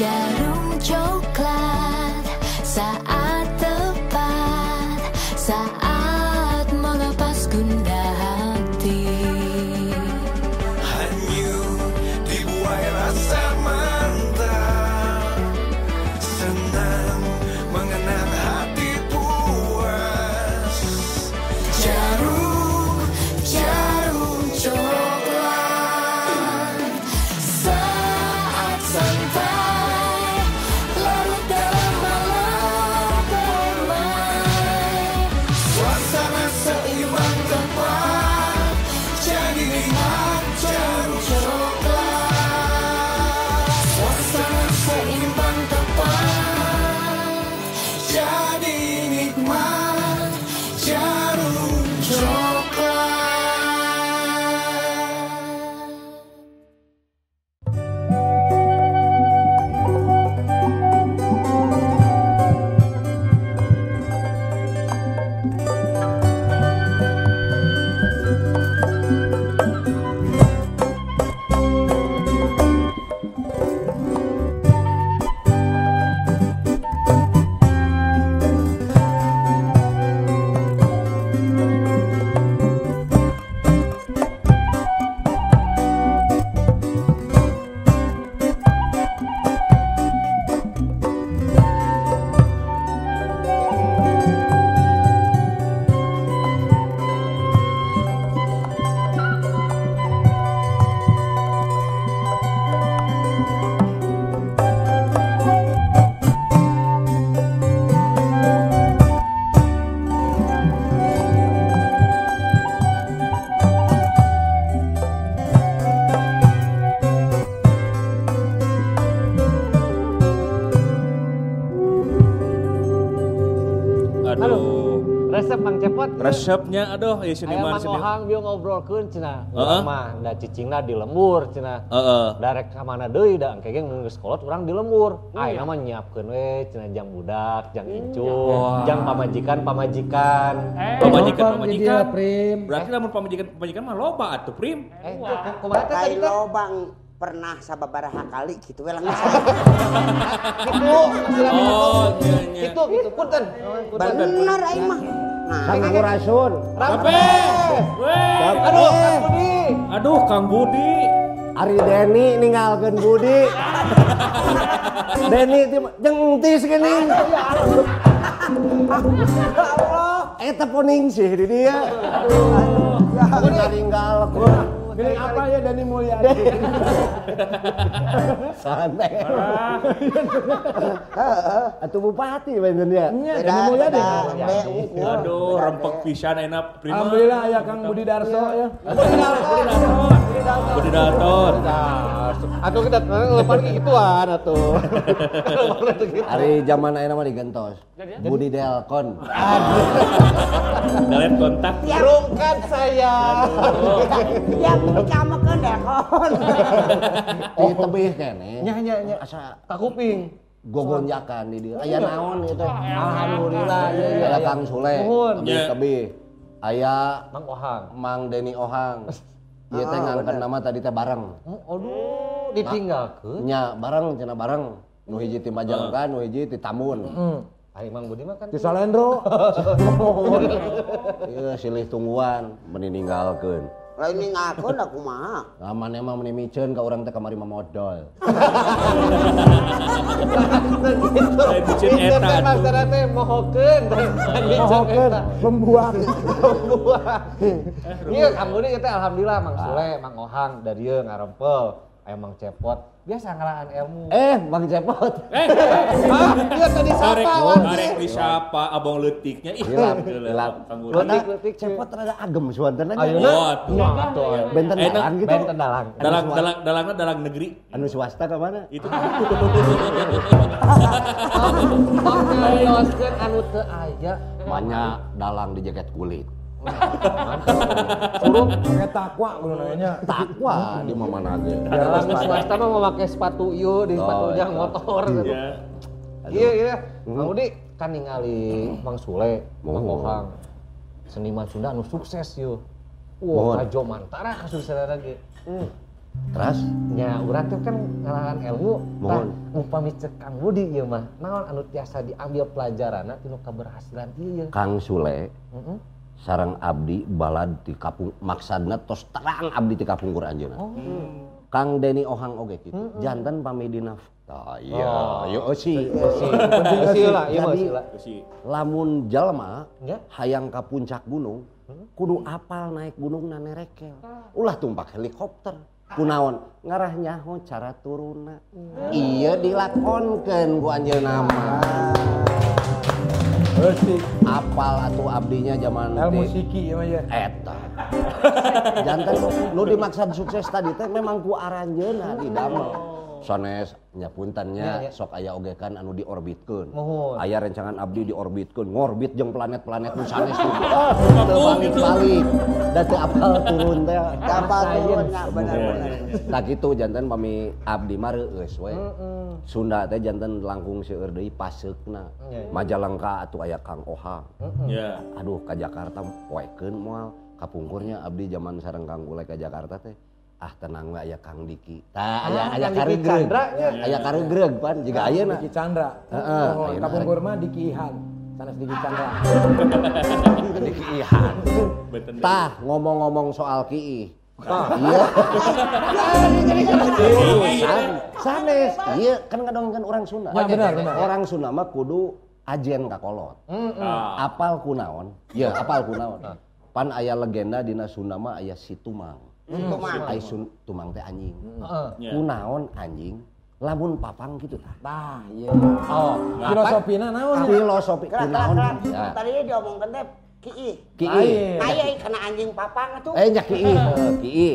Jarum coklat saat tepat, saat melepas gundah hati. Hanyut dibuai rasa mantap, senang mengenang hati puas. Jarum coklat saat santai larut dalam malam permai. Suasana seimbang tepat, jadi nikmat jarum Coklat, suasana seimbang tepat, jadi nikmat jarum coklat. Aduh, Resep Mang Cepot. resepnya aduh ya sini Aya mah Mang sini. Ohang bieu ngobrolkeun cenah. Heeh. Urang mah da cicingna di lembur cenah. Heeh. Darek ka mana deui da engke mun geus kolot urang di lembur. Ayeuna mah nyiapkeun we cenah jang budak, jang incu, jang pamajikan. Pamajikan. Prim. Berarti lamun pamajikan mah loba atuh, Prim. Kumaha teh tadi Kai teh? lobang pernah sababaraha kali gitu we langsung. Oh, iya. Itu punten. Bener aing mah. Nah, Sampurasun. Sampai. Weh. Aduh, Kang Budi. Aduh, Kang Budi. Ari Deni ninggalkeun Budi. Deni jeung entis geuning. Eta poning sih di dia. Aduh, ninggalkeun. Gini apa ya Deni Mulyadi? Santai. Atuh bupati benernya. Deni Mulyadi. Aduh, rempek pisan ayeuna, Prim. Alhamdulillah ya Kang Budi Darso ya. Budi Daton. Atuh kita lepan gituan atuh. Hari zaman ayeuna mah digentos. Budi Delkon. Dalam kontak. Rungkat saya. ya dicamakeun dekon. Di tebih kene. Nya. Asa Ka kuping. gogonjakan di dia. Aya naon itu? Alhamdulillah. Aya Kang Sule. Nuhun. Tebih. Aya Mang Ohang. Mang Deni Ohang. Ieu teh ngangkeun nama tadi teh bareng. Aduh, ditinggalkeun. Nya bareng cenah bareng. Nu hiji ti Majalengka, nu hiji ti Tambun. Ari Mang Budi mah kan Di Salendro. Ieu silih tungguan meni ninggalkeun. Lain ninggalkeun da kumaha? Aman emang meni miceun ka urang teh kamari mah modal. Lain bicin eta. maksudna teh mohokeun. Mohokeun membuang. Iya, Kang Budi kita alhamdulillah Mang Sule, Mang Ohang dari ieu ngarempel, aya Mang Cepot. Biasa ngalaan ilmu. Mang Cepot. Hah? Iya tadi sapa wan. Arek disapa abang leutiknya. Ih, Hilap. Kang Budi. Leutik Cepot rada agem suanteuna. Ayeuna. Waduh. Benten Enak. dalang gitu. Benten dalang. Dalangna dalang negeri. Anu swasta ka mana? Itu. Nyoskeun anu teu aya. Banyak dalang di jaket kulit. Suruh Pakai takwa gunanya. Takwa di mana ge. dalam swasta mah memakai sepatu ieu di sepatu Oh, jang iya. motor. Iya. Iya. Kang Budi kan ningali Mang Sule, Mang Ohang. Seniman Sunda anu sukses yeuh. Mohon. Wah, Kajo Mantara kasus sadaya ge. Terus nya urang teh kan ngalahan ilmu Mohon. upami cek Kang Budi ieu mah naon anu tiasa diambil pelajaranna tinu keberhasilan ieu. Kang Sule Heeh. sareng abdi balad di kapung maksudna tos terang abdi di kapungkur anjeunna. Kang Deni Ohang oge kitu. Janten pamedi nafkah. Iya, yo eusi. Penting lah, ieu mah Jadi, sila. Si lamun jalma Ya. hayang ka puncak gunung, kudu apal naik gunung nanerekel. Ulah tumpak helikopter. Kunaon? Ngarah nyaho cara turunna. Iya dilakonkeun ku anjeunna mah. Bersih. Apal atuh abdinya zaman Ilmu teh. siki ya mah ya. Eta. Jantan nu dimaksud sukses tadi teh memang ku aranjeunna di damel. Sanes nyapuntennya sok aya oge kan anu diorbitkeun. Mohon. Aya rencangan abdi diorbitkeun, ngorbit jeung planet-planet nu sanes teh. Teu balik-balik. Da teu apal turun teh. Kapal turunnya benar-benar. Tah kitu jantan pami abdi mah reueus we. Sunda teh jantan langkung seueur deui paseukna. Majalengka atuh aya Kang Ohang. ya. Aduh ka Jakarta poekeun moal kapungkurnya abdi zaman sareng Kang Gulai ka Jakarta teh ah tenang we aya Kang Diki tah aya Kang Diki karegreg Chandra, ya. aya karegreg pan jiga ayeuna Diki Chandra. Heeh, Oh, ayeuna Kapungkur mah Diki Ihan. Sanes Diki Chandra. Diki Ihan Beten. tah ngomong-ngomong soal Kiih iya sanes iya kan ngadongkeun orang Sunda Ya, benar, benar. orang Sunda mah kudu ajen ka kolot Ah. apal kunaon ya apal kunaon pan aya legenda dina Sunda mah aya si Tumang Ai Tumang teh anjing Ya. kunaon anjing lamun papang gitu tah Nah, iya. Oh, Filosofina naon? filosofi kunaon ya Tadi diomongkeun teh Kiih. Kiih Aya kana anjing papang atuh. nya Kiih Kiih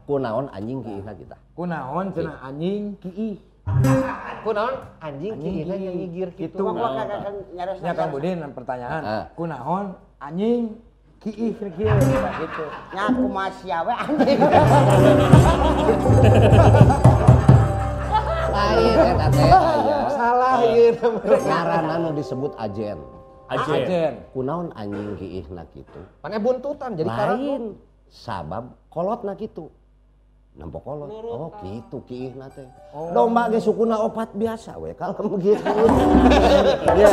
kunaon anjing Kiihna kita Kunaon cenah anjing Kiih. kunaon anjing kieu nyigir kitu. Itu. Nyaros. Ya Kang Budin pertanyaan. Ah. Kunaon anjing Kiih kieu gitu. Nya kumaha sia we anjing. lain eta teh aya Salah ieu ngaranna nu disebut ajen Ajen. kunaon anjing Kiihna kitu Pane buntutan jadi karat. lain sabab kolotna kitu nampok kolot oh kitu Kiihna teh domba ge sukuna opat biasa we kalem gitu ya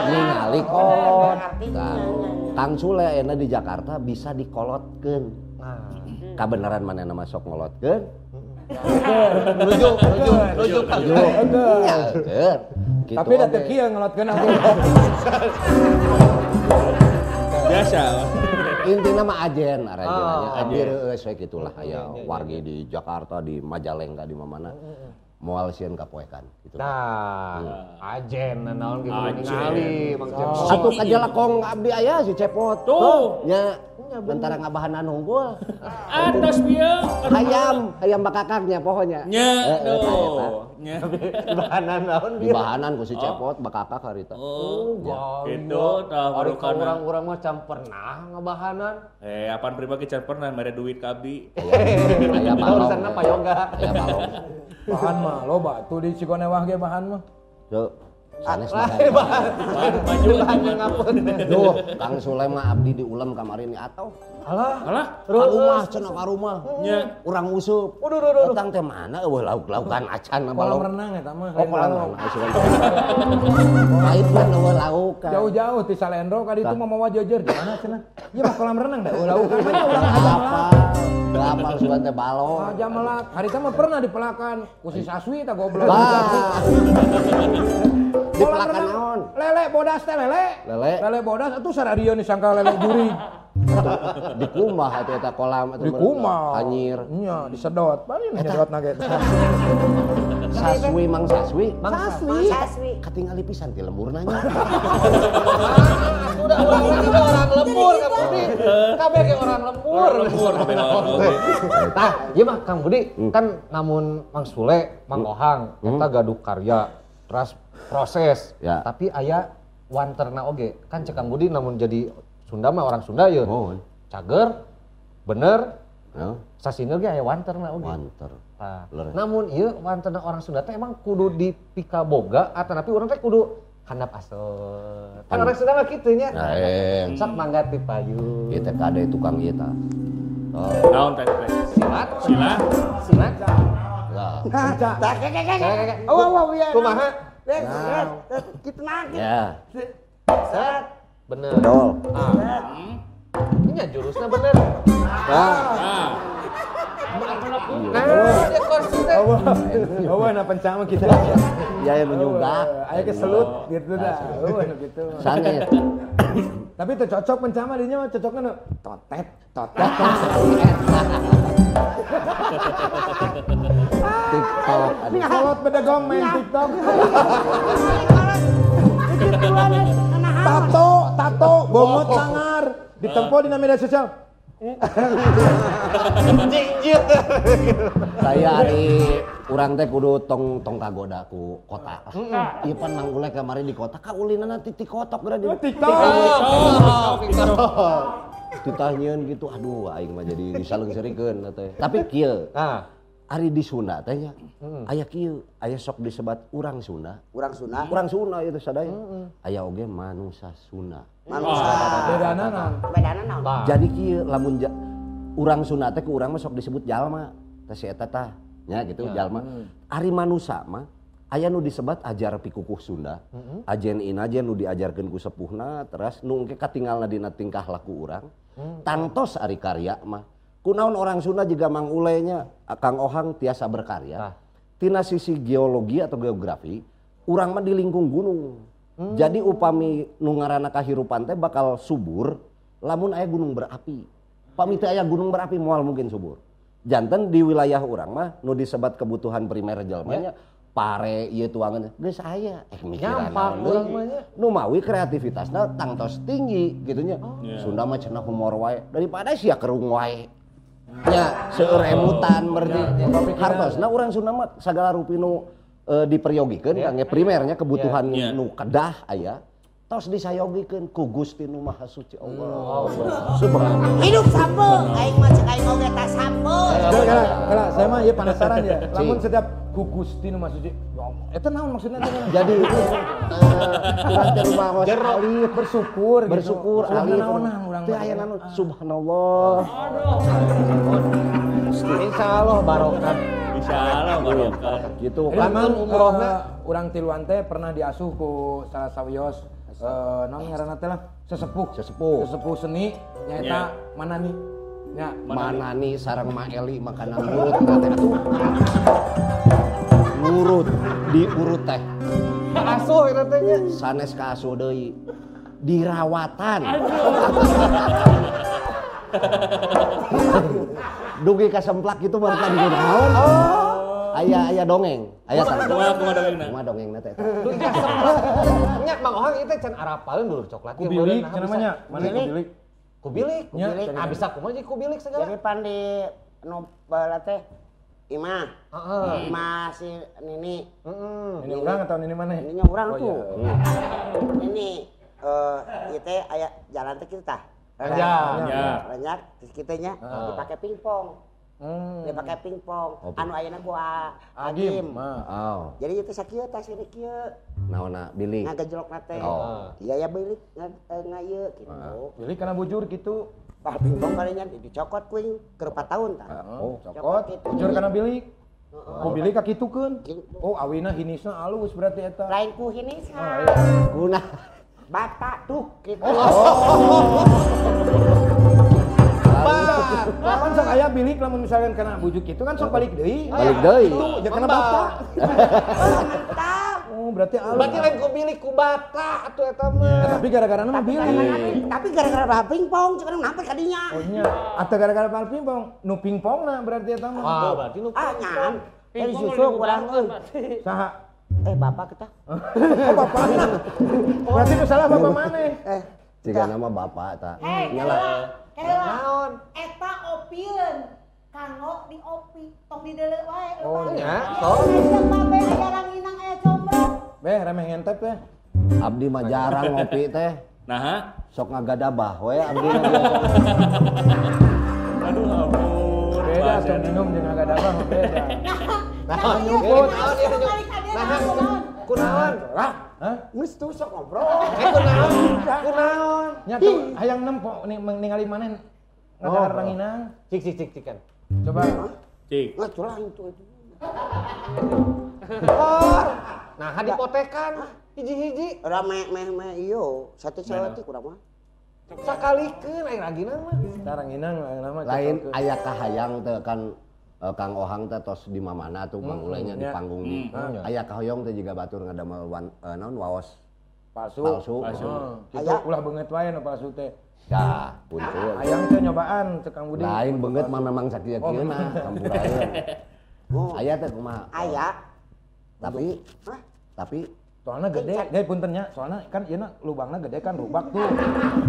ningali kolot nah, Kang Sule ena di Jakarta bisa dikolotkeun kabeneran manehna mah sok ngolotkeun Rujuk. nya keur kitu Tapi da teu oge. kieu ngelotkeun aku. Biasa. Intina mah ajen aranjeunanya abdi ajen. reueus we kitulah aya wargi di Jakarta di Majalengka di mana moal sieun kapoekan gitu. Nah, ajen naon gitu Ajen. ningali Mang Cepot. Satu kajalakong abdi aya si Cepot. Tuh. Nya antara ngabahanan unggul. Atas bieu. Hayam bakakaknya pohonnya. Nya eta. tuh. Nya. Bahanan naon Di bahanan ku si Cepot bakakak harita. Oh, Gitu gitu tah Ari barokana. orang-orang mah can pernah ngabahanan. Apaan pribadi can pernah mere duit ka abdi. Aya balong. Urusanna payoga. Aya balong. Bahan mah loba tuh di Cikonewah ge bahan mah. Tuh. Sanes Lain bahan. Maju Bahannya ngapun. Duh, Kang Sule mah abdi di ulam kamari ni atau. Alah, Alah. Ka rumah cenah ka rumah. Nya. Urang usup. Waduh. Datang teh mana eueuh lauk-laukan acan kolam balong. renang eta mah. Oh, kolam renang. Lain mah eueuh laukan. Jauh-jauh ti Salendro ka ditu mah mawa jejer di mana cenah? Ieu mah kolam renang da ulah kan mah urang aja melak. Gapal sugan teh balong. Aja melak. Harita mah pernah dipelakan ku si Saswi ta goblok. Bah. Di Kolam pelakan renang. naon? Lele bodas teh lele. Lele. Lele bodas atuh saradieu disangka lele juri. Di kumah atuh eta kolam atuh Di kumah. Anyir. Nya disedot. Bari nyedot na ge. Saswi Mang Saswi. Saswi. Katingali pisan ti lemurna nya. Udah orang lembur Kang Budi. Kabeh ge orang lembur. Lembur kabeh oke. Tah, ieu mah Kang Budi kan namun Mang Sule, Mang Ohang eta gaduh karya, terus proses. Ya. Tapi aya wanterna oge. Kan cek Kang Budi namun jadi Sunda mah orang Sunda ye. Mohon. Cager, bener, Ya, sasina ge aya wanterna oge. manter. Tah. Leres. Namun ieu wanterna orang Sunda teh emang kudu dipika boga atanapi urang teh kudu handap asot. Kan orang Sunda mah kitu nya. Nah, Sok mangga ti payu. Ieu teh kade tukang ieu tah. Naon teh? Silat. Silat. Silat. Penca. Oh, iya. Kumaha? Kita nangkep. Ya. Set. Bener. Dol. Ini jurusnya bener. Nah. Nah, dia kursi teh. Na penca mah kita. Ya yang menyunggak. Aya keselut gitu dah. Gitu. Sange. Tapi itu cocok penca mah dinya mah cocoknya nu totet. TikTok. Kolot bedegong main TikTok. Tato, bomot sangar. Ditempo di media sosial. Saya hari urang teh kudu tong kagoda ku kota. Ieu pan manggulnya kamari di kota kaulinana ti kotok geura di TikTok. ditanyain gitu. Aduh aing mah jadi disaleungseurikeun teh. Tapi kieu. Ari di Sunda teh nya. Aya kieu, aya sok disebat urang Sunda. Urang Sunda. Urang Sunda ieu teh sadaya. Aya oge manusia Sunda. Bedana naon? Bedana naon? Jadi kieu lamun urang Sunda teh ku urang mah sok disebut jalma. Teh si eta tah nya gitu jalma. Ari manusia mah aya nu disebat ajar pikukuh Sunda. Ajen inajen nu diajarkeun ku sepuhna terus nu engke katinggalna dina tingkah laku urang. Tangtos ari karya mah. Kunaon orang Sunda juga mang ulenya Kang Ohang tiasa berkarya. Tina sisi geologi atau geografi, urang mah di lingkung gunung. Jadi upami nu ngaranna kahirupan teh bakal subur lamun aya gunung berapi. Pami teh aya gunung berapi moal mungkin subur. Janten di wilayah urang mah nu disebat kebutuhan primer jelema nya pare ieu tuangan geus aya mikiran urang mah nya. Nu mawi kreativitasna tangtos tinggi gitu nya. Sunda mah cenah humor wae daripada sia kerung wae. Ya, seueur emutan berarti hartosna urang Sunda mah sagala rupi nu diperyogikeun kangge primernya kebutuhan nu kedah aya tos disayogikeun ku Gusti Nu Maha Suci Allah. Subhanallah. Hidup sampo, aing mah cek aing oge tah sampo. Kala saya mah ieu penasaran ya. Lamun setiap ku Gusti Nu Maha Suci, eta naon maksudna teh? Jadi urang teh rumah sekali bersyukur gitu. bersyukur alih naonan urang teh aya naon subhanallah. Insyaallah barokah. Insyaallah barokah. Gitu Memang umrohna urang tiluan teh pernah diasuh ku salah sawios naon ngaranna teh lah sesepuh seni nyaeta Manani. Nya Manani sareng Maeli makanan nurut teh atuh. Nurut diurut teh. asuh eta teh nya. Sanes ka asuh deui. Dirawatan. Dugi kasemplak itu baru kan naon. Aya dongeng, aya Kumaha dongengna? Kumaha dongengna teh. Dugi kasemplak. Nya Mang Ohang ieu teh can arapaleun dulur coklat. kubilik namanya. Mana kubilik? Kubilik. Ah bisa kumaha jadi kubilik segala. Jadi pan di nu bala teh Imah. Imah si Nini. Ini urang atau ini mana? Ininya urang tuh. Ini ieu teh aya jalan teh kitu tah. Renyak terus kitanya dipakai pingpong. Dipakai pingpong. Anu ayeuna ku Agim. Oh. Jadi itu sakieu tas ini kieu. Naonna bilik. Ngagejlokna teh. Iya ya bilik ngaieu gitu. Bilik kana bujur gitu. Pah pingpong kalinya dicokot kuing keur 4 tahun tah. Cokot. Bujur kana bilik. Ku bilik kakitukeun. Oh awina hinisna alus berarti eta. Lain ku hinis. Guna Bata tuh gitu. Kan sok aya bilik lamun misalkan kena bujuk itu kan sok balik deui. balik deui. Itu jeung kana bata. Oh berarti alus. Berarti lain ku bilik ku bata atuh eta mah. Tapi gara-gara mah bilik. Tapi gara-gara baha pingpong cek nampe ka dinya. Oh nya. Atau gara-gara bal pingpong, nu pingpongna berarti eta mah. Wah, berarti nu Nyan. Dari susu urang euy. Saha? Bapak kita. Oh bapakna. Berarti nu salah bapak maneh. Jika nama bapak tak. Nyala. Naon? Eta opieun. Kanggo di opi, tong di deuleu wae. Oh nya. Jeung babe jarang inang aya combro. Beh remeh ngentep teh. Abdi mah jarang ngopi teh. Nah, Sok ngagadabah we abdi. aduh ampun. Beda atuh minum jeung ngagadabah mah beda. Naon nyumput. Kunaon? Lah, hah? Geus tuh sok ngobrol. Kunaon? Nya tuh hayang nempo ningali maneh. ngadahar ranginang. Cik kan. Coba. Cik. Nggak curang itu. Nah, dipotekan hiji-hiji. Rame iyo, satu celati kurang mah. Sakalikeun aing ragina mah. Ranginang nama Lain aya kahayang teh kan Kang Ohang teh tos di mamana tuh bangulenya di panggung di. Aya kahoyong teh juga batur ngadamel naon waos palsu. Itu ulah beungeut wae nu palsu teh. Ya, puntul. Hayang teh nyobaan cek Kang Budi. Lain beungeut mah memang sakieu-kieuna campuraeun. Aya teh kumaha? Aya. Tapi Soalnya gede puntennya. Soalnya kan ieu lubangna gede kan rubak tuh.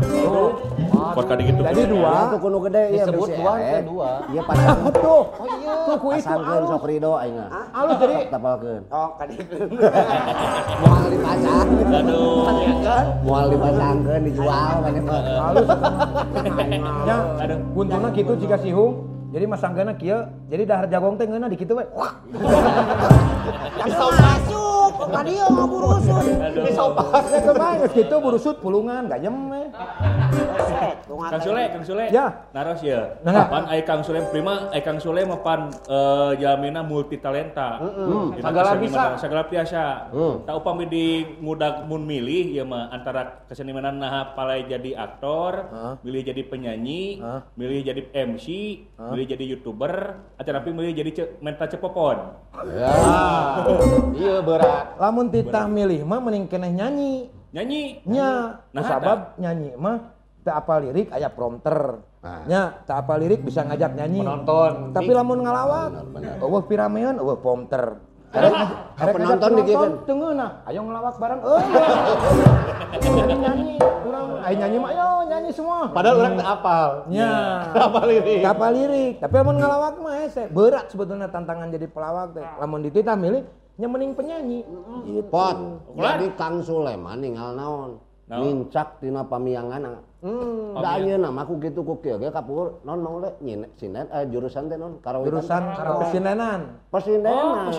Tuh. Buat kadi gitu. Jadi dua. tuh kudu gede ya Disebut dua teh dua. Iya pasang Tuh. Tuh ku itu pasangkeun sok Rido aing mah. alus jadi Tapalkeun. Oh, kadikeun. Moal dipasang. Aduh. Moal dipasangkeun dijual banyak mah. halus. Ya, buntuna kitu jika sihung. Jadi masangkeunna kieu, jadi dahar jagong teh ngeuna di kitu we. Bisa masuk. Tadi ngaburusut. Bisa pas eta mah geus kitu burusut pulungan gayem we. Kang Sule. Ya. Naros ya. Nah, Pan ai Kang Sule prima, ai Kang Sule mah pan jalmina multitalenta. Sagala bisa. Sagala biasa. Tak upami di ngudag mun milih ya mah antara kesenimanan naha palai jadi aktor, milih jadi penyanyi, milih jadi MC, milih jadi YouTuber, atau tapi milih jadi menta cepopon. Ya. Iya berat. Lamun titah milih mah mending keneh nyanyi. Nyanyi. Nya, Nah, sabab nyanyi mah teu apal lirik aya prompter. Nya, teu apal lirik bisa ngajak nyanyi. Penonton. Tapi lamun ngalawak, eueuh pirameun, eueuh prompter. penonton dikieun. Teu ngeunah, ayo ngelawak bareng. Nyanyi, urang aya nyanyi mah ayo nyanyi semua. Padahal urang teu apal. Nya. Apal lirik. Tapi lamun ngalawak mah hese berat sebetulnya tantangan jadi pelawak teh. Lamun dititah milih nya mending penyanyi. Gitu. Pot. Jadi Kang Suleman ninggal naon? Mincak tina pamiangan. Da ayeuna mah ku kitu ku kieu ge kapur naon mau le sinet jurusan teh naon karawitan. Jurusan karawitan. Persidenan. Persidenan.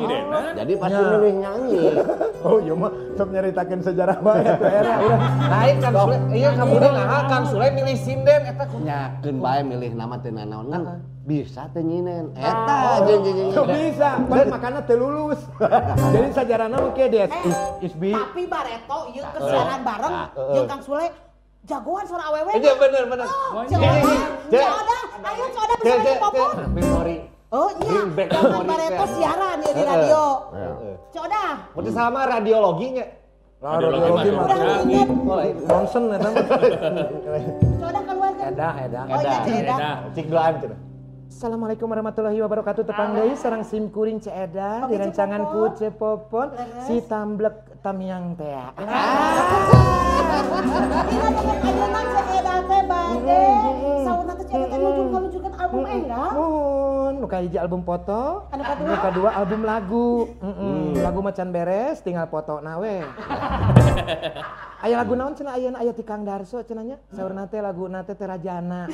Jadi pasti milih nyanyi. Oh iya mah sok nyaritakeun sejarah bae atuh era urang. Lain Kang Sule, iya kamu naha Kang Sule milih sinden eta kumaha? Nyakeun bae milih nama teh naon kan bisa teh nyinen. Eta jeung. Tuh bisa, pan makana teu lulus. Jadi sajarana mah kieu des isbi. Tapi Bareto ieu kesiaran bareng jeung Kang Sule jagoan suara awewe. Iya bener. Coda, ayo coda bisa popon. Memori. Oh iya, Bring back jangan memory Bareto teh. siaran ya di radio. Coda. Berarti sama radiologinya. Radiologi mah Udah inget. nonsen eta mah. Coda keluar kan. Edah. Oh iya, Ceda. Cik doan cenah. Assalamualaikum warahmatullahi wabarakatuh. Tepang deui sareng sim kuring Ceeda di rancangan ku Cepopon si tamblek tamiang teh. Ina dengan ayeuna Ceda teh bade. Sauna teh Ceda teh nunjukkan album enggak? Mun nu kahiji album foto, Anu kadua? nu kadua album lagu. Lagu macan beres tinggal fotona we. Aya lagu naon cenah ayeuna aya ti Kang Darso cenah nya. Saurna teh laguna teh Terajana.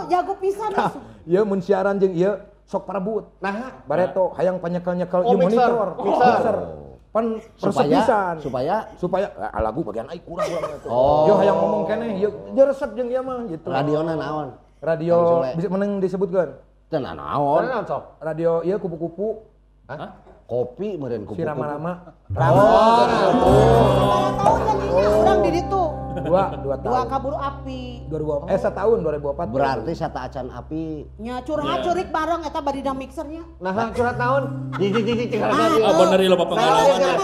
Jago pisan. Ieu mun siaran jeung ieu sok parebut. Nah, Bareto hayang panyekel-nyekel Oh, ieu mixer. monitor. Pan resep pisan. supaya Lagu bagian ai kurang eta. Oh. Yo hayang ngomong keneh, yo resep jeung ieu mah gitu. radiona naon? Radio bisa meneng disebutkeun. Teu naon. naon sok? Radio ieu kupu-kupu. Kopi meureun kupu. Si Rama-Rama. Tahun jadinya urang di ditu. Dua Dua tahun. kaburu api. 2000 setahun 2004. Berarti sata acan api. Nya curhat curik bareng eta badina mixernya. Nah, curhat naon? Jiji Bener ieu loba pengalaman.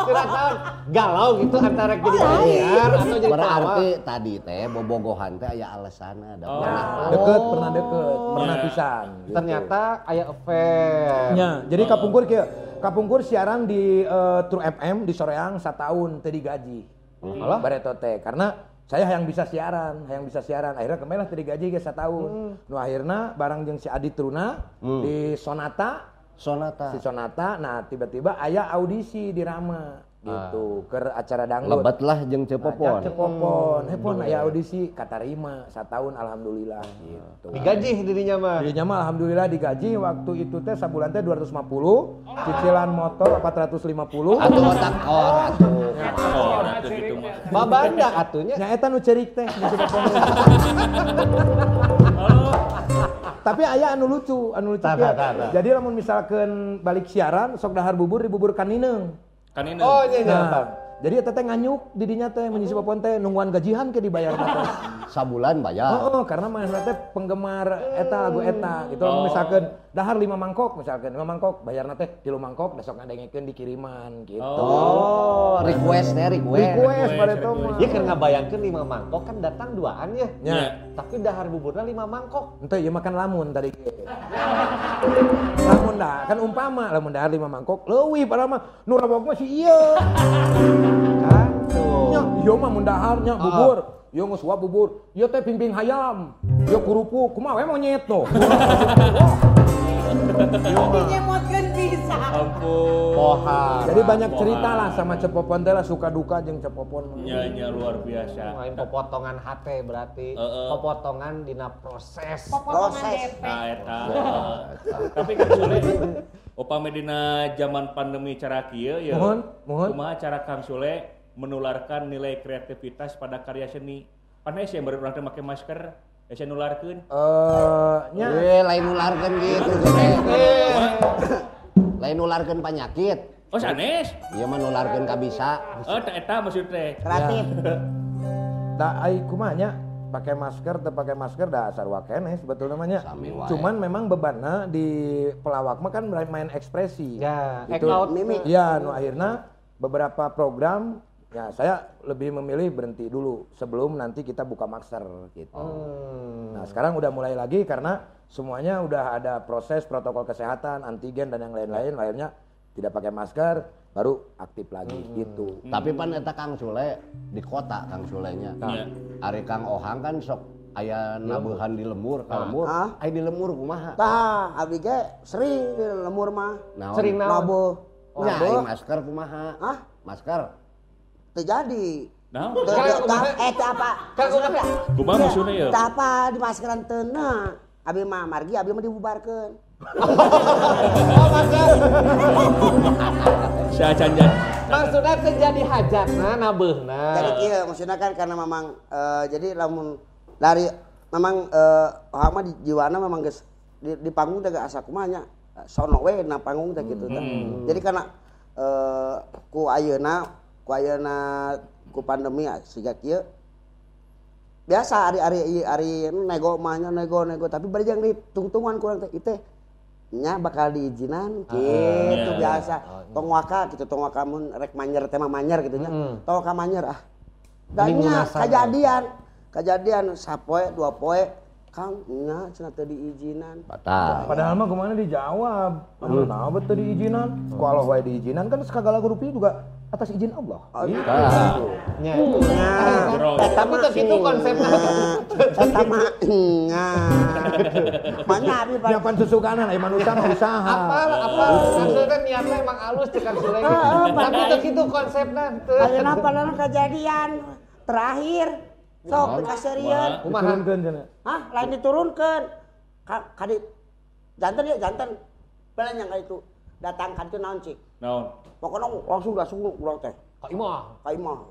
Curhat naon? Galau gitu antara jadi penyiar atau jadi Berarti pelawak. tadi teh bobogohan teh aya alasanna da Pernah deket, pernah pisan. gitu. Ternyata aya affair. Nya, jadi kapungkur kieu. Kapungkur siaran di True FM di Soreang satahun teu digaji. Bareto teh karena saya yang bisa siaran. Akhirnya kemarin teu digaji ge satahun. Nu akhirna bareng jeung si Adit Truna di Sonata. Si Sonata, nah tiba-tiba aya audisi di Rama. gitu ke acara dangdut. Lebat lah jeung Cepopon. Cepopon, hepon aya audisi katarima 1 tahun alhamdulillah gitu. Digaji dirinya mah. Dirinya mah alhamdulillah digaji waktu itu teh sabulan teh 250, cicilan motor 450. Atuh otak atuh. Atuh gitu mah. Babanda atunya. Nya eta nu ceurik teh di Cepopon. Tapi aya anu lucu teh. Jadi lamun misalkan balik siaran sok dahar bubur di bubur Kanineung. Kanina. Oh iya. Nah, jadi eta teh nganyuk di dinya teh menyisi Cepopon teh nungguan gajihan ke dibayar teh. Sabulan bayar. Karena manehna teh penggemar eta lagu eta gitu. Lamun misalkan dahar 5 mangkok misalkan 5 mangkok bayarna teh 3 mangkok besok ngadengekeun dikiriman gitu. Request pada itu mah. Ieu keur ngabayangkeun 5 mangkok kan datang duaan ya. Nya. Tapi dahar buburna 5 mangkok. Henteu ieu makan lamun tadi. Lamun dah kan umpama lamun dahar 5 mangkok leuwih padahal mah nu rabok mah si ieu. Nya ieu mah mun dahar nya bubur. Ieu geus suap bubur. Ieu teh pimping hayam. Ieu kerupuk kumaha we monyet tuh. Dinyemotkeun bisa. Ampun. Poha. Jadi banyak cerita lah sama Cepopon teh lah suka duka jeung Cepopon. Nya luar biasa. Main popotongan hate berarti. Popotongan dina proses. Potongan DP. Nah, eta. Tapi kan Sule, upami dina zaman pandemi cara kieu ya. Mohon. Kumaha cara Kang Sule menularkan nilai kreativitas pada karya seni? Pan hese yang urang teh make masker, hese nularkeun. Nya lain nularkeun gitu. Lain nularkeun penyakit. Oh sanes? Ieu mah nularkeun ka bisa. Oh eta maksud teh. Kreatif. Da ai kumaha nya pakai masker teu pakai masker da sarua keneh sebetulnya namanya. Cuman memang bebanna di pelawak mah kan main ekspresi. Ya, Itu mimik. Ya, nu akhirna beberapa program ya saya lebih memilih berhenti dulu sebelum nanti kita buka masker gitu. Nah sekarang udah mulai lagi karena semuanya udah ada proses protokol kesehatan, antigen dan yang lain-lain, akhirnya tidak pakai masker baru aktif lagi gitu. Tapi pan eta Kang Sule di kota Kang Sulenya. Ari Kang Ohang kan sok aya nabeuhan di lemur, ka lemur. Ai di lemur kumaha? Tah, abdi ge sering di lemur mah. Sering Nabuh. Nya ai masker kumaha? Hah? Masker. Terjadi. Nah, Eta apa? kumaha maksudnya ya? Tah apa di maskeran teu na. Abi mah margi, abi mah dibubarkeun. Sacanjan. Maksudnya terjadi hajatna nabeuna. Jadi kieu maksudna kan karena memang jadi lamun dari memang orang mah di jiwana memang geus di panggung teh asa kumaha nya sono we na panggung teh kitu teh. Jadi karena ku ayeuna ku pandemi siga kieu biasa ari nego mahnya nego tapi bari jang ditungtungan kurang teh iteh nya bakal diizinan gitu biasa tong waka gitu tong waka mun rek manyer teh mah manyer gitu nya tong waka manyer danya kejadian sapoe dua poe Kang nya cenah teu diizinan Padahal mah kemana dijawab nah betul diizinan ku Allah wae diizinan kan segala rupiah juga atas izin Allah. Tapi teh kitu konsepna. Eta mah mana abi nyapan susukanan aya manusia mah usaha. Apa maksudnya niatnya emang halus cekan Sule. Tapi teh kitu konsepna. ayeuna pernah kejadian terakhir sok kaserian Diturunkeun cenah. hah lain diturunkeun kadi janten bala nya itu datang ka ditu naon cik Naon? pokoknya langsung urang teh Ka imah.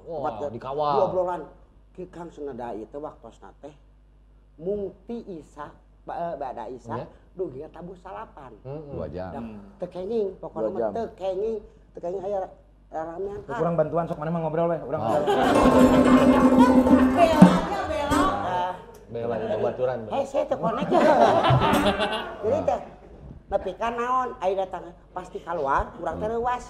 Wah, dikawal. obrolan ki Kang senada ieu teh waktosna teh mungti Isa bada Isa dugi tabuh salapan 2 jam. teu kenging pokona mah teu kenging aya ramean Kurang bantuan sok mana mah ngobrol we urang. Bela itu baturan. saya teu konek jadi teh nepi ka naon aya datang pasti keluar urang teh leuwas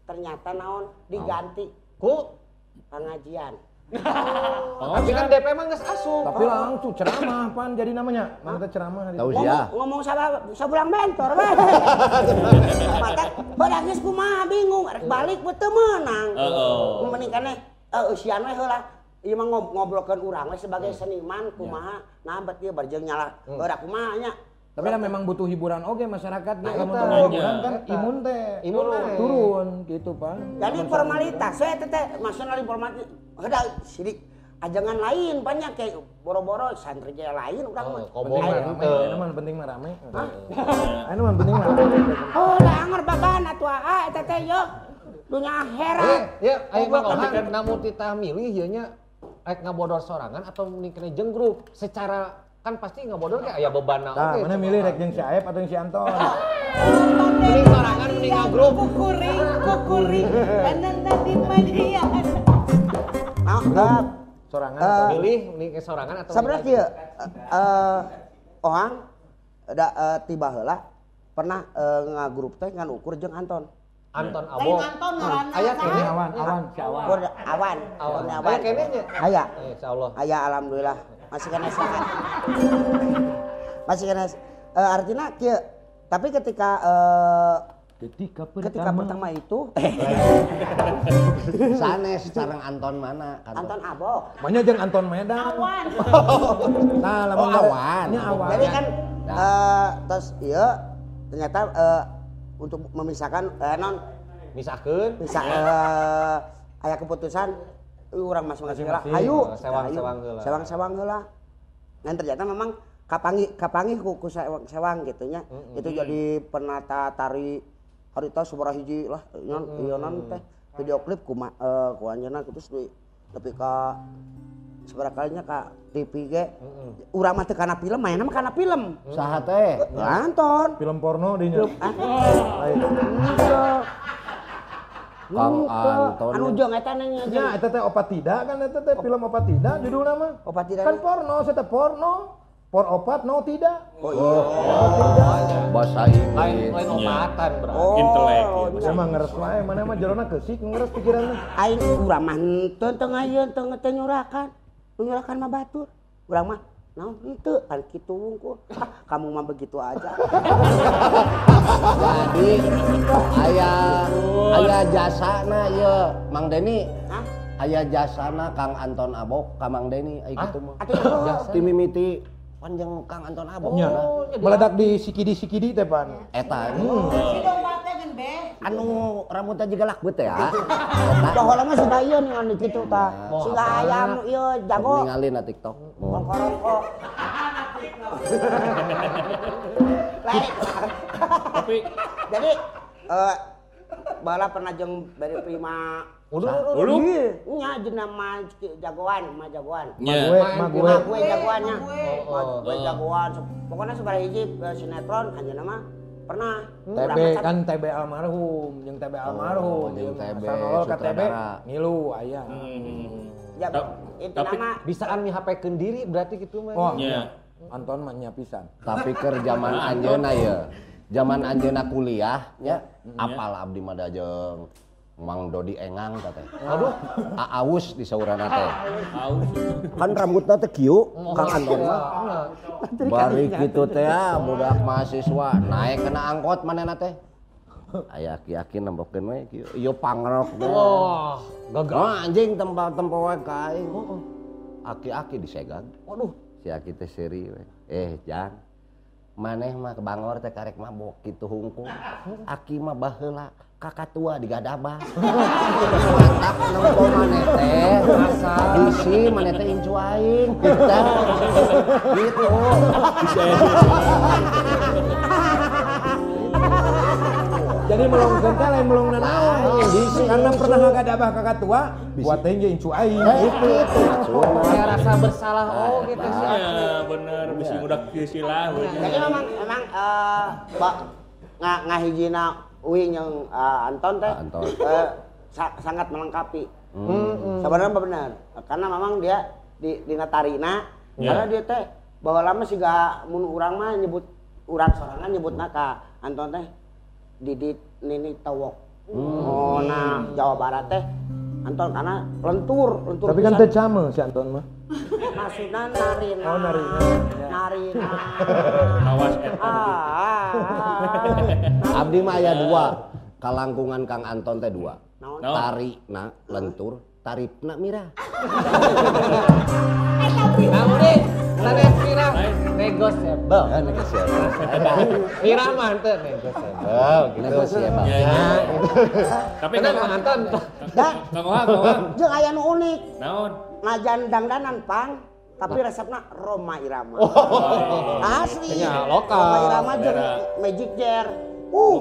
ternyata naon diganti Ku pengajian. tapi kan DP mah geus asup. Tapi langsung ceramah pan jadi namanya. Mana teh ceramah Tahu sih ya. Ngomong sabulang bentor we. Mata badak geus kumaha bingung rek balik beu teu meunang. Heeh. Mending keneh eusian we heula. Ieu mah ngobrolkeun urang we sebagai seniman kumaha nah bet ieu barjeng nyala. Badak kumaha nya. Tapi kan memang butuh hiburan oke masyarakat Nah, kalau eta. butuh hiburan kan imun teh Imun naik. turun gitu Pak. Jadi formalitas, saya teteh maksudnya formalitas, ada sidik ajangan lain banyak kayak boro-boro santri jaya lain udah mah. Penting mah rame, ini mah penting mah rame. Ini mah penting mah rame. Oh, lah anger babahan atuh eta teh yo. Dunya akhirat. Ya, ayo Mang Ohan namun titah milih ieu nya rek ngabodor sorangan atau mending kena jeung grup. Secara kan pasti ngabodor kayak aya bebanna Nah, oge. mana milih rek jeung si Aep atau yang si Anton? Mending sorangan mending ngagrup. Kukuring. Enan tadi mania. Nah, Sorangan. Milih mending ke sorangan atau sebenarnya kieu orang da tiba heula pernah ngagrup teh ngan ukur jeung Anton. Anton Lain Abo. Anton ngaranna. Aya kene Awan, si Awan. Ukur awan. Awan. Ukur Aya kene nya. Aya. Insyaallah. Aya alhamdulillah. Masih kena sehat. Masih kena artinya kieu. Tapi ketika ketika pertama itu Sanes sareng Anton mana? Anton Abo. Mana jeung Anton Medan. Awan. Nah, lamun Awan. Nya Awan. Jadi kan terus iya ternyata untuk memisahkan non Misahkeun. bisa aya keputusan urang masing-masing heula. Hayu Sewang-sewang heula. Sewang-sewang heula. Dan ternyata memang kapangi ku sewang gitu nya. Itu jadi penata tari harita sabaraha hiji lah ieu non teh video klip ku anjeunna terus tapi ka sabaraha kalinya ka TV ge urang mah teu kana film mainna mah kana film. Saha teh? Anton. Film porno dinya. Kang Anton. Anu jeung eta nya Ya, eta teh opat tidak kan eta teh film opat tidak judulna mah. Opat tidak. Kan porno, saya teh porno. Por opat no tidak. Oh iya. Bahasa Inggris. Lain opatan, Bro. Intelek. Saya mah ngeres wae, mana mah jerona keusik ngeres pikiranna. Aing urang mah henteu teu ngayeun teu nyurakan. Nyurakan mah batur. Urang mah naon henteu kan kitu wungkul. Kamu mah begitu aja. Jadi aya jasana ieu Mang Deni. Hah? Aya jasana Kang Anton Abo ka Mang Deni aya kitu mah. Atuh Ti mimiti panjang Kang Anton Abo. Nya. Meledak di sikidi-sikidi teh pan. Eta Si domba teh geun be. anu rambutna jiga lakbeut teh ya. baheula mah sudah ieu ningali kitu tah. Siga ayam ieu jago. Ningali na TikTok. Rongko-rongko. Lain. Tapi Jadi bala pernah jeung bari prima dulu nya jeung mah jagoan. nya Gue jagoannya. Gue jagoan. Pokoknya sabaraha hiji sinetron anjeunna mah pernah. TB kan TB almarhum, jeung TB almarhum, jeung TB sanolol ka TB sutradara. ngilu aya. Ya, itu Tapi- nama Bisaan mihapekeun diri berarti gitu mah. Wah, nya Anton mah nya pisan. Tapi keur zaman anjeunna ya. Zaman anjeunna kuliah nya apal abdi mah da jeung Mang Dodi Engang teh. Aduh, Aawus di saurana teh. Kan rambutna teh kieu Kang Anton mah. Bari kitu teh budak mahasiswa naik kena angkot manehna teh. Aya aki-aki nembokeun we kieu. Ieu pangrok. Wah, Wah, anjing tempat wae ka aing. Aki-aki disegag. Waduh, si aki teh seuri we. Jang. Maneh mah kebangor teh karek mabok kitu hungkul. Aki mah baheula kakak tua di gadabah. Mantap nempo maneh teh. Bisi maneh teh incu aing. Gitu. Jadi melongkeun teh lain melongna naon. Karena pernah ngagadabah kakak tua, buat teh ge incu aing. Gitu. kayak rasa bersalah gitu sih. ya bener bisi udah kisilah Jadi memang ngahijina uing yang Anton teh Anton. sangat melengkapi. Sebenarnya benar. Karena memang dia di Natarina karena dia teh bahwa lama sih gak mun urang mah nyebut urang sorangan nyebutna ka Anton teh Didit Nini Tawok. Oh nah Jawa Barat teh Anton karena lentur Tapi kan teh came si Anton mah. maksudna narina. Oh, narina. Narina. awas eta Abdi mah aya dua. Kalangkungan Kang Anton teh dua. Naon? Tarina lentur, taripna mira. Nah, udah. Sanes Mira negotiable. Ya negosiable. Mira mah teu negotiable gitu. Negosiable. Ya. Tapi Kenapa Kang Anton? Kang Ohang. Jeung aya nu unik. Naon? Najan dangdanan pang, tapi resepna Roma Irama. Asli. Ya, lokal. Roma Irama jeung Magic Jar.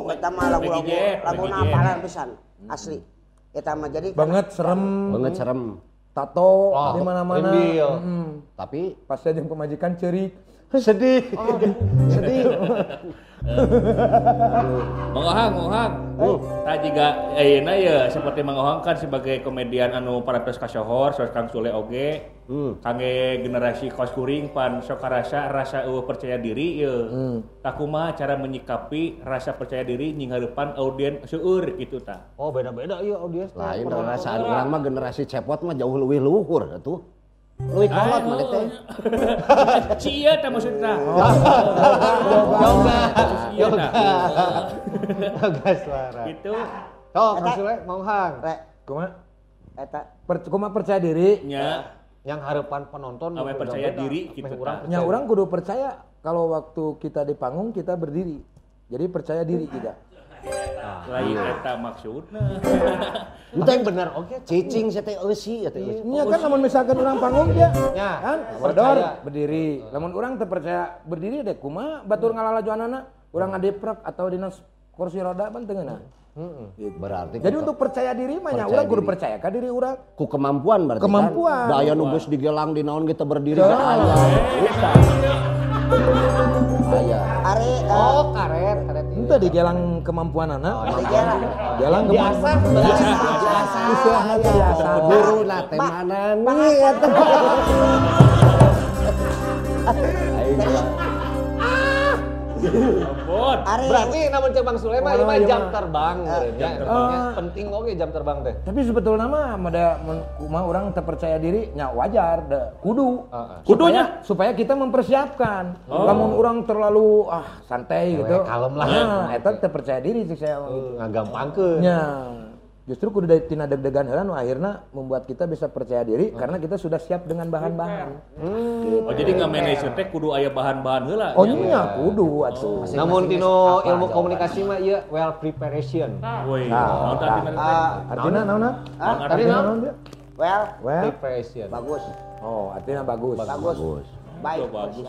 Eta mah lagu-lagu Magic Jar, laguna Magic Jar. apalan pisan. Asli. Eta mah jadi Banget serem. Banget serem. Tato Oh, di mana-mana. rintil. Tapi Pas saya jeung pemajikan cerik. sedih. Sedih. Mang Ohang. Tah jiga ayeuna ya seperti Mang Ohang kan sebagai komedian anu paratos kasohor, sos Kang Sule oge. Kangge generasi kos kuring pan sok rasa percaya diri ieu. Tah kumaha cara menyikapi rasa percaya diri nying hareupan audien seueur kitu tah. Oh beda-beda ieu audiens. Lain perasaan urang mah generasi cepot mah jauh leuwih luhur atuh. Leuwih kolot mah teh. Cia tah maksudna. Yoga suara. Gitu. Oh, Kang Sule mau hang. rek Kumaha? eta Kumaha percaya diri? Nya Yang harapan penonton Ame percaya diri gitu, urang Kak. Nya orang kudu percaya kalau waktu kita di panggung kita berdiri. Jadi percaya diri kita. lain eta maksudna. Itu yang benar oke. Cicing saya teh eusi ya teh eusi. Nya kan namun misalkan orang panggung ya, Ya, kan percaya. bodor berdiri. Lamun orang teu percaya berdiri deh kumaha batur ngalalajuanana urang ngadeprek atau dina kursi roda pan teu ngeunah. Berarti Jadi untuk percaya diri mah nya Percaya urang kudu diri. percaya ka diri urang. ku kemampuan berarti Kemampuan. kan. Da aya nu geus digelang di naon kita berdiri Dah. da aya. Aya. ari Oh, karet Henteu digelang kemampuanana. digelang. Gelang biasa Istilahna teh biasa. Guru na teh mana nih eta. Ampun. Ari Berarti namun Bang Sule mah ieu mah iya jam mah. terbang ya. Penting oge jam terbang teh. Tapi sebetulnya mah kumaha urang teu percaya diri nya wajar da kudu. Kudunya? Supaya kita mempersiapkan. Lamun urang terlalu santai gitu. kalem lah. Nah, eta teu percaya diri sih saya. Ngagampangkeun. Nya justru kudu dari tina deg-degan heula nu akhirna membuat kita bisa percaya diri karena kita sudah siap dengan bahan-bahan. Oh jadi nge-manage teh kudu aya bahan-bahan heula. Oh nya kudu atuh. Namun tino ilmu komunikasi mah ieu well preparation. Woi, naon teh artina teh? Artinya naon? Tadi naon? well Well, Preparation. bagus. oh artinya bagus. Bagus. Baik. Oh, bagus.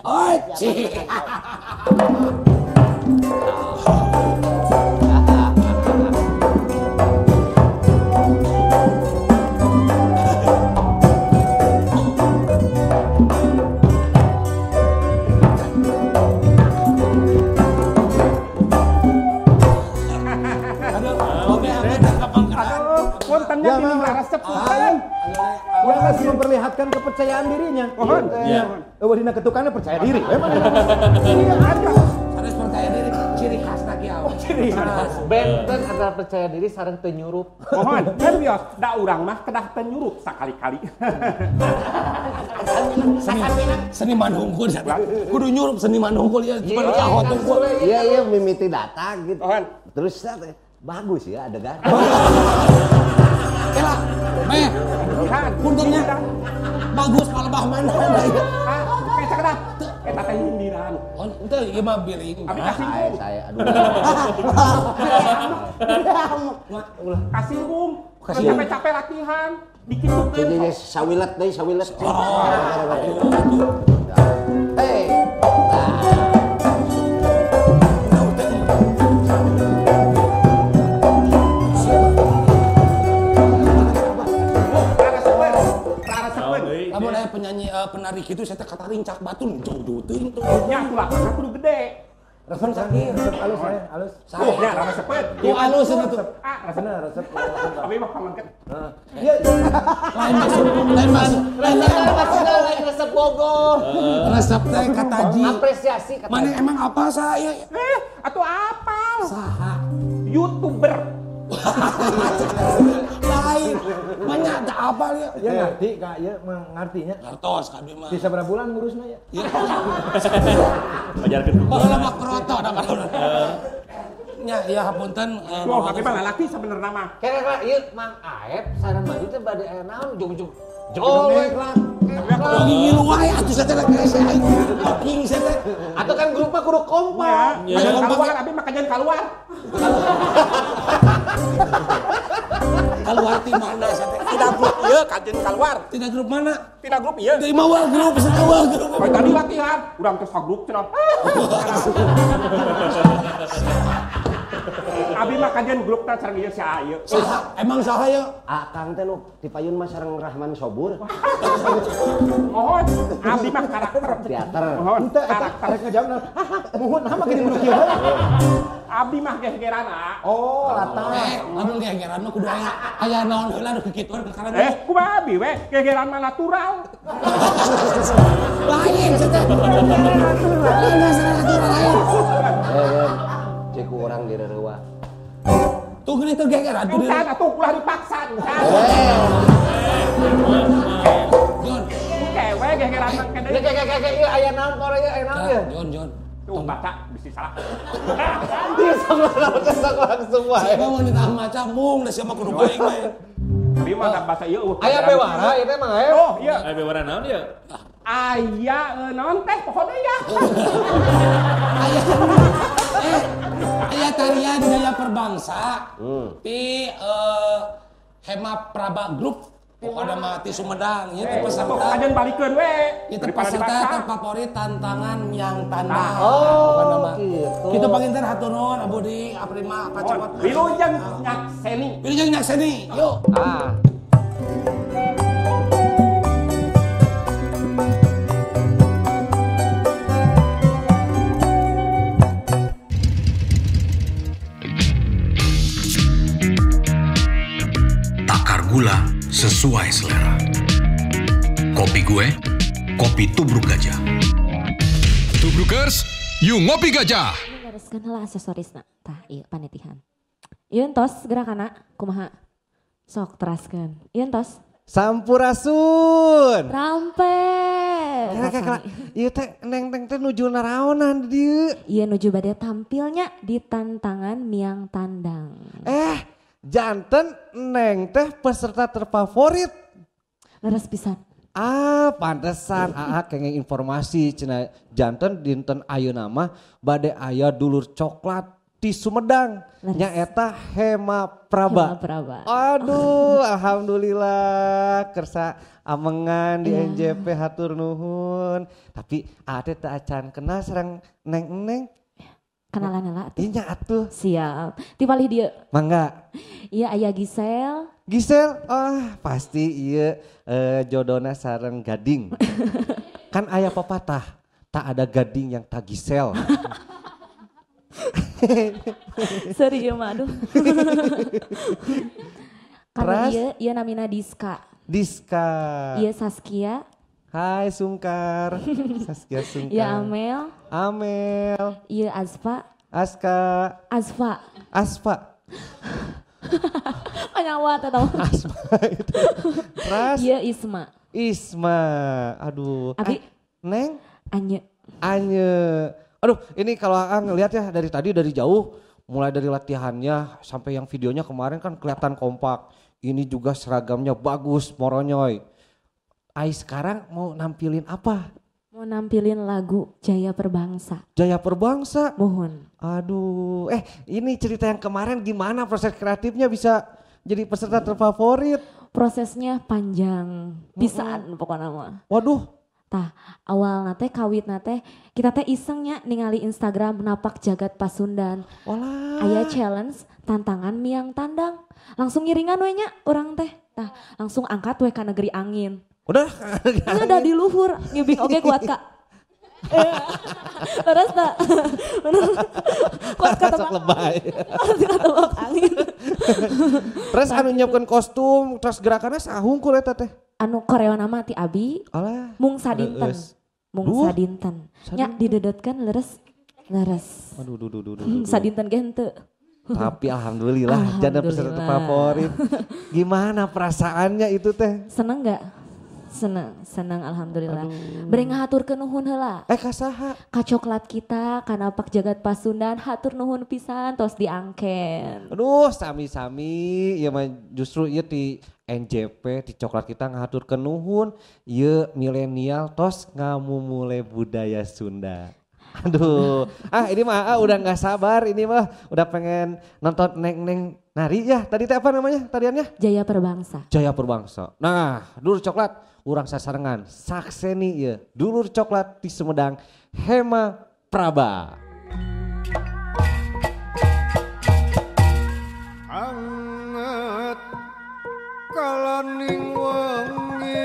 Ya memang resep dia harus memperlihatkan kepercayaan dirinya. Iya. Oh, dina ketukannya percaya diri. Emang iya ada. Harus percaya diri, ciri khas lagi awal. Ciri khas. Benten antara percaya diri sareng teu nyurup. Mohon, kan bios, da urang mah kedah teu nyurup sakali-kali. Seniman hungkul, kudu nyurup seniman hungkul ya, cuma kahot hungkul. Iya mimiti data gitu. Mohon. Terus teh bagus ya adegan. Elah, meh, puntennya bagus malah bah mana ya. Kayak sakedah, eta teh hindiran. Oh, ente ieu mah biring. Abi kasih Saya aduh. kasih rum. Capek-capek latihan. Bikin tuh Jadi sawilet deui sawilet. Hei. Lamun aya penyanyi penari kitu saya teh kata rincak batu jodoh-teuing tuh. nya tulakna kudu gede. Resep sakit, resep halus saya, halus. Nya rasa sepet. Tuh alus itu. Rasanya resep. Abi mah pamanket. Iya. Lain masuk. Lain resep Bogor. Resep teh kataji. Apresiasi kata. Mana emang apa saya? Atuh apal. Saha? YouTuber. Lain. Banyak tak apa ya. Ya ngerti Kak, ya ngartinya. Ngartos kami mah. Bisa berapa bulan ngurusnya ya? Ajarkeun. Baheula mah kroto da kalau. ya hapunten. Tuh, tapi mah lalaki sebenarnya mah. Kira-kira ieu Mang Aep sareng Maju teh bade aya naon jog-jog. Joget lah. Lagi ngilu wae atuh saya teh talking saya teh. Atau kan grupnya kudu kompak. Kajian keluar, abi mah kajian keluar. Keluar ti mana saya teh? Tidak grup ieu kajian keluar. Tidak grup mana? Tidak grup ieu. Dari mawal grup, setawal grup. Oh, tadi latihan, urang teh sagrup cenah. Abi mah kajian grup teh sareng ieu si ieu. Emang saha ya? Akang teh nu di payun mah sareng Rahman Sobur. Mohon, abi mah karakter. Teater. Mohon, Henteu eta karakter. arek ngejawabna. Muhun naha make di kieu. Abi mah gegerana. Oh, latar. Lamun gegeran mah kudu aya naon heula nu kikituan ke karena. Kumaha abi we? Gegeran mah natural. Lain saya teh. Lain natural lain. Cek urang di rereuwa. Tuh gini tuh gegeran tuh. Encan atuh ulah dipaksa encan. Jon. Kewe gegeran mah kene. Kayak ieu aya naon pore ieu aya naon ieu. Jon. Tuh baca bisi salah. Ieu sama langsung wae. Saya mau ditah maca mung da siapa kudu baik we. Abi mah bahasa ieu. Aya bewara ieu teh Mang Aep. Oh, iya. Aya bewara naon ya? Aya naon teh pokona ya. Aya tarian gaya perbangsa. Ti Hema Praba Group. Pokoknya mah ti Sumedang. Ieu teh peserta. Kajian balikeun we. Ieu teh peserta terfavorit tantangan yang tandang. Oh, gitu. Kita panginten hatur nuhun abdi aprima kacepot. Wilujeng Nyakseni. Wilujeng Nyakseni. Yuk. Takar gula sesuai selera. Kopi gue, kopi tubruk gajah. Tubrukers, yuk ngopi gajah. Bereskeun heula aksesorisna. Tah, ieu panitihan. Ieu entos gerakana kumaha? Sok teraskeun. Ieu entos. Sampurasun. Rampe. Kira-kira ieu teh neng teh nuju naraonan di dieu. Ieu nuju bade tampilnya di tantangan Miang Tandang. Janten neng teh peserta terfavorit. Leres pisan. Pantesan kenging informasi cenah janten dinten ayeuna mah bade aya dulur coklat di Sumedang. Nya eta Hema Praba. Aduh, alhamdulillah kersa amengan di NJP hatur nuhun. Tapi ade teh acan kenal sareng neng-neng. Kenalan heula atuh. Inya atuh. Siap. Ti palih dieu. Mangga. Iya aya Gisel. Pasti iya jodona sareng gading. Kan aya pepatah, tak ada gading yang tak Gisel. Serius mah aduh. Karena iya namina Diska. Iya Saskia. Hai Sungkar. Saskia Sungkar. Iya Amel. Iya Asfa. Penyawat atau Asma itu. Iya Isma. Aduh. Abi. Neng. Anye. Aduh, ini kalau ngelihat ya dari jauh, mulai dari latihannya sampai yang videonya kemarin kan kelihatan kompak. Ini juga seragamnya bagus, moronyoy. Sekarang mau nampilin apa? Mau nampilin lagu Jaya Perbangsa. Mohon. Aduh, ini cerita yang kemarin gimana proses kreatifnya bisa jadi peserta terfavorit? Prosesnya panjang, pisan pokoknya mah. Waduh. Tah, awal nate kawit nate kita teh isengnya ningali Instagram Napak Jagat Pasundan. Aya challenge tantangan Miang Tandang. Langsung ngiringan we nya urang teh. Tah, langsung angkat we ka negeri angin. Udah di luhur, nyubing oge kuat Kak. Terus tak? Kuat kata lebay. Kata angin. Terus anu nyiapkeun kostum, terus gerakannya sahungkul eta teh. Anu koreona mah ti abi. Mung sadinten. Nya didedetkeun leres. Aduh. Sadinten ge henteu. Tapi alhamdulillah jadi peserta favorit. Gimana perasaannya itu teh? Seneng gak? Seneng alhamdulillah. Bere ngahaturkeun nuhun heula. Kasaha? Ka coklat kita, ka Napak Jagat Pasundan, hatur nuhun pisan tos diangken. Aduh, sami-sami, ya mah justru ieu ti NJP ti coklat kita ngahaturkeun nuhun, ieu milenial tos ngamumule budaya Sunda. Aduh, ini mah udah nggak sabar, ini mah udah pengen nonton neng nari ya. Tadi teh apa namanya tariannya? Jaya Perbangsa. Jaya Perbangsa. Nah, dulur coklat, urang sasarengan sakseni ya. Dulur coklat di Sumedang, Hema Praba. Anget kalaning wengi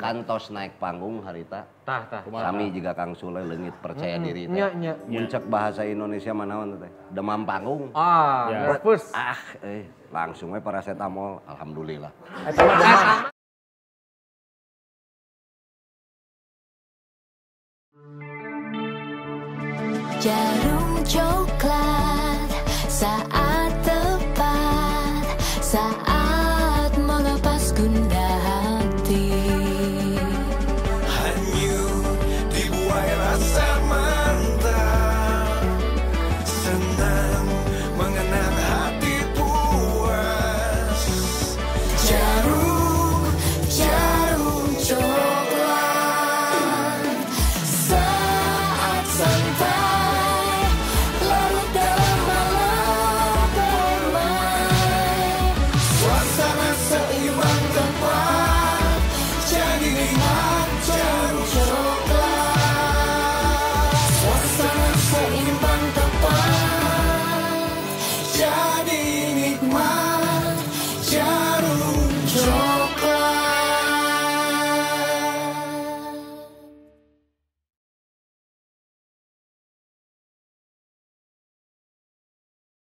kantos naik panggung harita. Tah. Sami juga Kang Sule leungit percaya diri teh. Muncak bahasa Indonesia manaon teh? Demam panggung. Nervous. Langsung we paracetamol, alhamdulillah. Jarum jauh